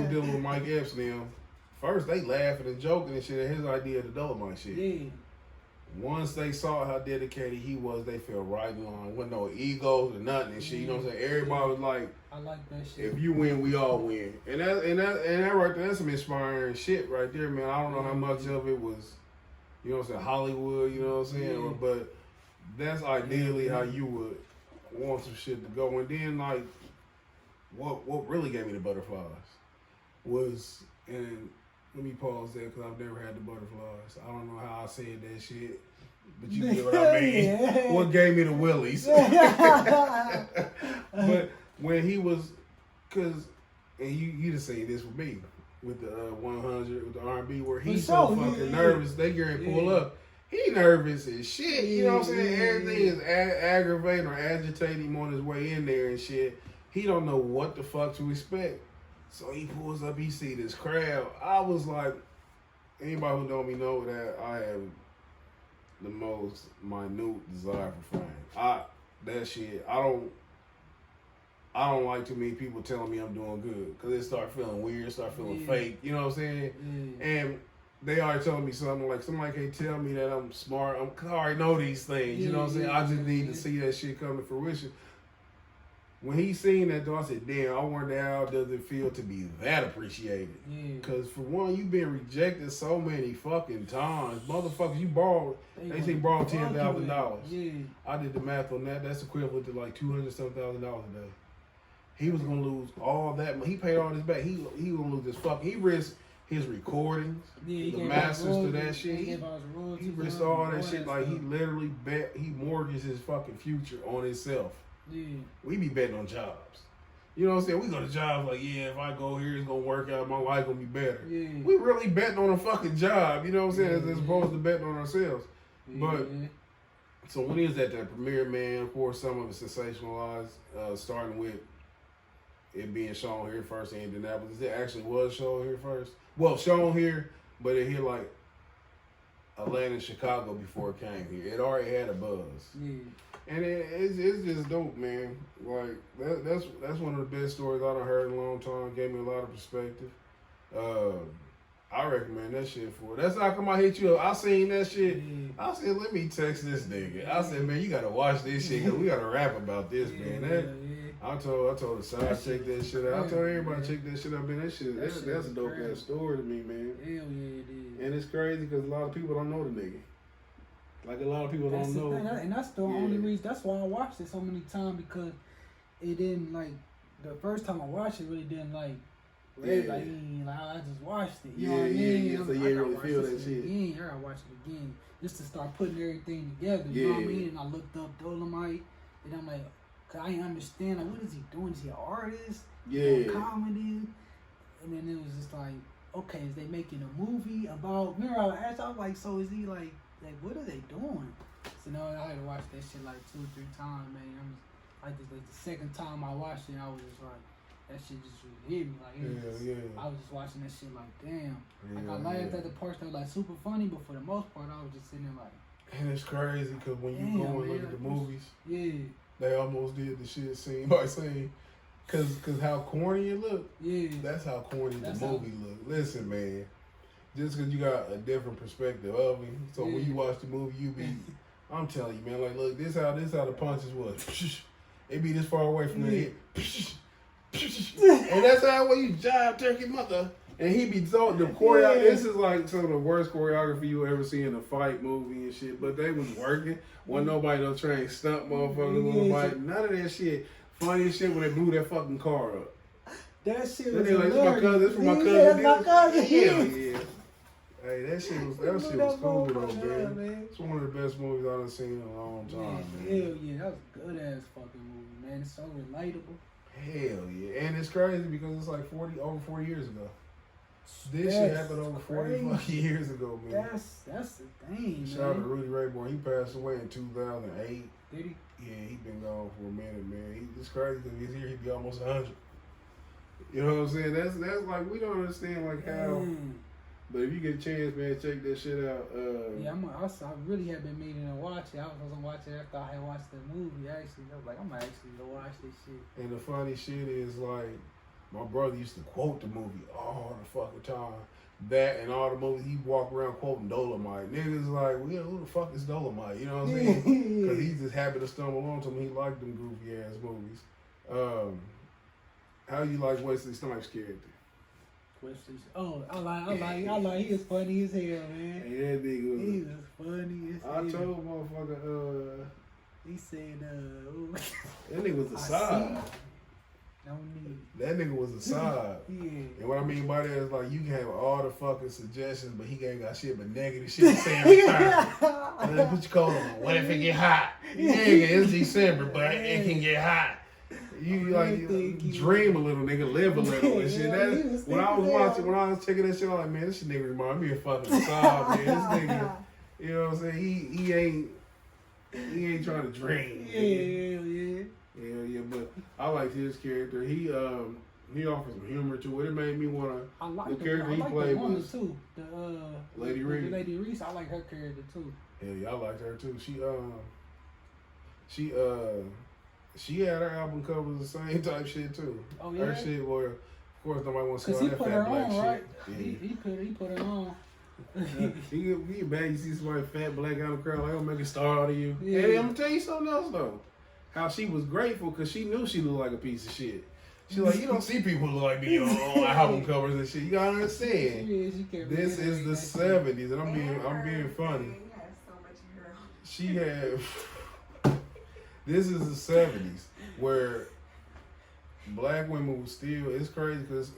was dealing with Mike Epps them, first they laughing and joking and shit at his idea of the Dolemite shit. Once they saw how dedicated he was, they felt right in line. Wasn't no egos or nothing and shit. You know what I'm saying? Everybody was like, I like that shit. If you win, we all win. And that right there, that's some inspiring shit right there, man. I don't know how much of it was, you know what I'm saying, Hollywood, you know what I'm saying? But that's ideally how you would want some shit to go. And then, like, what really gave me the butterflies was, and let me pause there because I've never had the butterflies. I don't know how I said that shit, but you get what I mean. What gave me the willies? But when he was, and you just say this with me, with the 100, with the R&B, where he's so fucking nervous, they get ready to pull up. He nervous as shit, you know what I'm saying? Everything is aggravating or agitating him on his way in there and shit. He don't know what the fuck to expect. So he pulls up, he see this crowd. I was like, anybody who know me know that I have the most minute desire for fame. That shit, I don't like too many people telling me I'm doing good, because it start feeling weird, start feeling fake, you know what I'm saying? And they already telling me something, like somebody can't tell me that I'm smart, I already know these things, you know what I'm saying? I just need to see that shit come to fruition. When he seen that though, I said, damn, I wonder how does it feel to be that appreciated? Because for one, you've been rejected so many fucking times. Motherfuckers, you borrowed, they say borrowed $10,000. I did the math on that. That's equivalent to like $200,000 a day. He was going to lose all that. He paid all this back. He going to lose his fucking, he risked his recordings, the masters to that shit. He risked all that shit. Like, he literally he mortgaged his fucking future on himself. We be betting on jobs. You know what I'm saying? We go to jobs like, if I go here, it's going to work out. My life going to be better. We really betting on a fucking job. You know what I'm saying? As opposed to betting on ourselves. But, so when he was at that premiere, man, of course, some of it sensationalized, starting with it being shown here first in Indianapolis. It actually was shown here first. Well, shown here, but it hit like Atlanta and Chicago before it came here. It already had a buzz. And it's just dope, man. Like, that's one of the best stories I done heard in a long time. Gave me a lot of perspective. I recommend that shit for it. That's how come I hit you up. I seen that shit. I said, let me text this nigga. I said, man, you gotta watch this shit because we gotta rap about this, man. I told the side check that shit out. I told everybody check that shit out, man. That's a dope ass story to me, man. Hell yeah, it is. And it's crazy because a lot of people don't know the nigga. Like a lot of people don't know. And that's the only reason. That's why I watched it so many times because it didn't like the first time I watched it really didn't like. I just watched it. You know what I mean? So you didn't really feel that shit. Again, I gotta watch it again just to start putting everything together. You know what I mean? And I looked up Dolemite, and I'm like, cause I didn't understand like what is he doing? Is he an artist? Yeah. Comedy? And then it was just like, okay, is they making a movie about? Remember I asked, I was like, so is he like what are they doing? So now I had to watch that shit like 2 or 3 times, man. I'm just, like the second time I watched it, I was just like. That shit just hit me like I was just watching that shit like damn. I laughed at the parts that were like super funny, but for the most part I was just sitting there like. And it's crazy because when you go and look at the movies, they almost did the shit scene by scene. Cause how corny it looked. Yeah. That's how corny the movie looked. Listen, man, just cause you got a different perspective of it, so when you watch the movie, you be, I'm telling you, man, like look, this how the punches was. It be this far away from the head. And that's how you jive turkey mother. And he be so the choreography. This is like some of the worst choreography you ever see in a fight movie and shit. But they was working. Wasn't nobody no trained stunt motherfuckers. None of that shit. Funny as shit when they blew that fucking car up. That shit was like, this my cousin. This from my cousin. That's my cousin. Hell yeah. Hey, that shit was cool though, man. It's one of the best movies I've ever seen in a long time, man. Hell yeah, that was a good ass fucking movie, man. It's so relatable. Hell yeah. And it's crazy because it's like over 40 years ago. This shit happened over 40 fucking years ago, man. That's the thing, man. Shout out to Rudy Rayborn. He passed away in 2008. Did he? Yeah, he been gone for a minute, man. It's crazy because he's here, he'd be almost 100. You know what I'm saying? That's like, we don't understand like how... But if you get a chance, man, check that shit out. I really have been meaning to watch it. I was gonna watch it after I had watched the movie. Actually, I was like, I'm actually gonna watch this shit. And the funny shit is like, my brother used to quote the movie all the fucking time. That and all the movies, he walk around quoting Dolemite. Niggas like, well, who the fuck is Dolemite? You know what I'm saying? Because he just happened to stumble onto him. He liked them goofy ass movies. How you like Wesley Snipes' character? Oh, I like. He is funny as hell, man. Hey, that nigga was. He was funny as hell. I told motherfucker. He said, that nigga was a side. No need. That nigga was a side. Yeah. And what I mean by that is like you can have all the fucking suggestions, but he ain't got shit but negative shit to say every time. And then put your coat on. What if it get hot? Nigga, it's December, but it can get hot. You like dream a little, nigga, live a little and shit. When I was checking that shit, I'm like, man, this shit nigga remind me of fucking Saab, man. This nigga, you know what I'm saying? He ain't trying to dream. Yeah, but I liked his character. He offers some humor to it. It made me wanna. I like the character he played the woman was too. Lady Reese. Lady Reese, I like her character too. Yeah, I liked her too. She had her album covers the same type shit too. Oh yeah. Her shit where, of course, nobody wants to see all that put fat her black on, shit. right? Yeah. He put her on. He bad. You see somebody fat black out of the crowd, like, I'm make a star out of you. Yeah. Hey, I'm gonna tell you something else though. How she was grateful because she knew she looked like a piece of shit. She's like, you don't see people look like me on album covers and shit. You gotta understand. This is the 70s, and I'm being funny. She had. This is the 70s where black women were still. It's crazy because,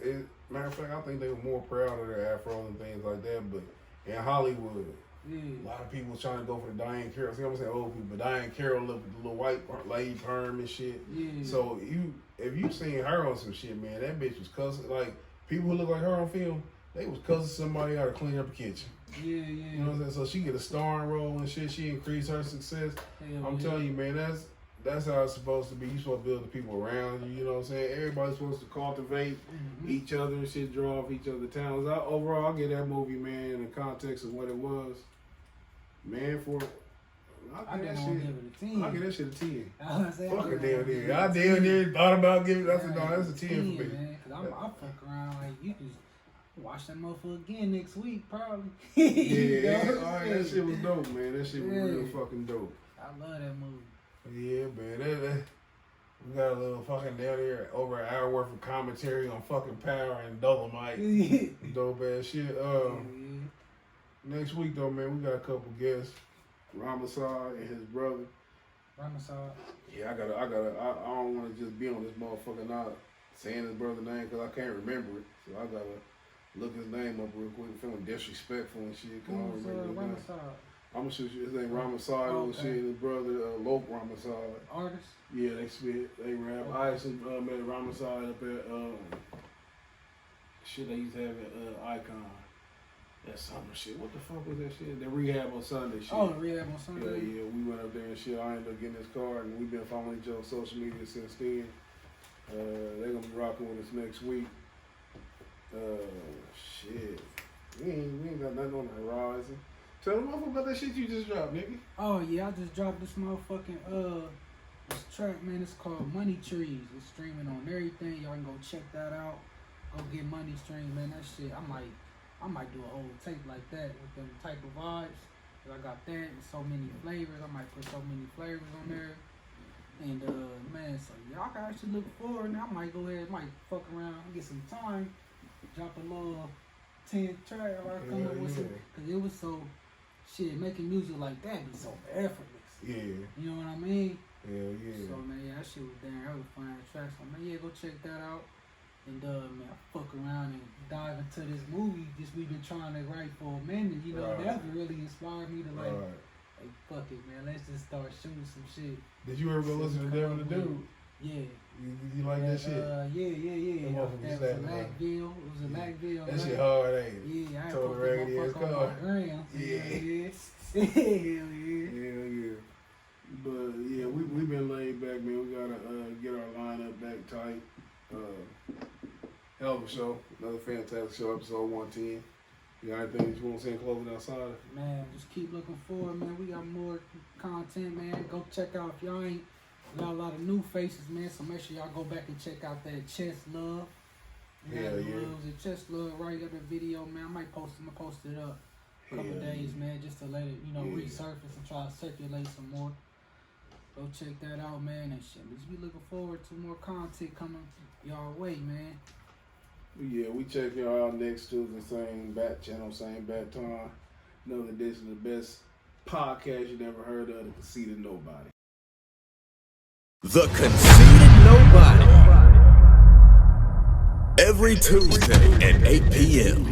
matter of fact, I think they were more proud of their afro and things like that. But in Hollywood, a lot of people was trying to go for the Diane Carroll. See, I'm saying old people, but Diane Carroll looked with the little white lady perm and shit. Yeah. So if you seen her on some shit, man, that bitch was cussing. Like people who look like her on film, they was cussing somebody out to clean up the kitchen. Yeah. You know what I'm saying? So she get a starring role and shit. She increased her success. I'm telling you, man, that's how it's supposed to be. You supposed to build the people around you. You know what I'm saying? Everybody's supposed to cultivate each other and shit, draw off each other's talents. Overall, I'll give that movie, man, in the context of what it was. Man, I give that shit a 10. Fuck a damn near. I damn near thought about giving it. I said, no, that's a 10 for me. Man, cause I fuck around like you just. Watch that motherfucker again next week, probably. Yeah, that shit was dope, man. That shit was real fucking dope. I love that movie. Yeah, man. We got a little fucking down there, over an hour worth of commentary on fucking Power and Dolemite. Dope ass shit. Next week though, man, we got a couple guests. Ramasad and his brother. Ramasad. Yeah, I don't want to just be on this motherfucker not saying his brother's name because I can't remember it. So I gotta look his name up real quick. Feeling disrespectful and shit. Cause I don't remember his name. I'm gonna shoot you. His name Ramasad and shit. His brother, Loke Ramasad. Artist? Yeah, they spit. They rap. I actually met Ramasad up at shit they used to have at Icon. That summer shit. What the fuck was that shit? The Rehab on Sunday shit. Oh, Rehab on Sunday? Yeah, we went up there and shit. I ended up getting his card and we've been following each other on social media since then. They're gonna be rocking with us next week. Shit. We ain't got nothing on the horizon. Tell them about that shit you just dropped, nigga. Oh yeah, I just dropped this motherfucking this track, man. It's called Money Trees. It's streaming on everything. Y'all can go check that out. Go get Money Stream, man. That shit, I might do an old tape like that with them type of vibes. Cause I got that and so many flavors. I might put so many flavors on there. And man, so y'all can actually look forward. Now I might go ahead, might fuck around, get some time, drop a little 10 track. I come up with some, cause it was so shit. Making music like that be so effortless. Yeah. You know what I mean? Yeah, yeah. So man, yeah, that shit was damn. That was fine track. So man, yeah, go check that out. And man, I fuck around and dive into this movie. Just we've been trying to write for a minute. You know, that really inspired me to like, hey, fuck it, man. Let's just start shooting some shit. Did you ever go listen to Devil the Dude? Yeah. You like that shit? Yeah. That was a Macville. It was a Macville. That shit hard, ain't it? Yeah, I had told to the raggedy ass car. Yeah. But yeah, we been laid back, man. We gotta get our lineup back tight. Hell of a show. Another fantastic show, episode 110. You got anything that you want to say in closing outside? Man, just keep looking forward, man. We got more content, man. Go check out if y'all ain't. We got a lot of new faces, man. So make sure y'all go back and check out that Chest Love. Yeah. The Chest Love right up the video, man. I might post it up a couple days, man, just to let it, resurface and try to circulate some more. Go check that out, man, and shit. Just be looking forward to more content coming y'all way, man. Yeah, we check y'all out next Tuesday, same bat channel, same bat time. Another edition of the best podcast you never heard of, the Conceited Knowbody. The Conceited Knowbody. Every Tuesday at 8 p.m.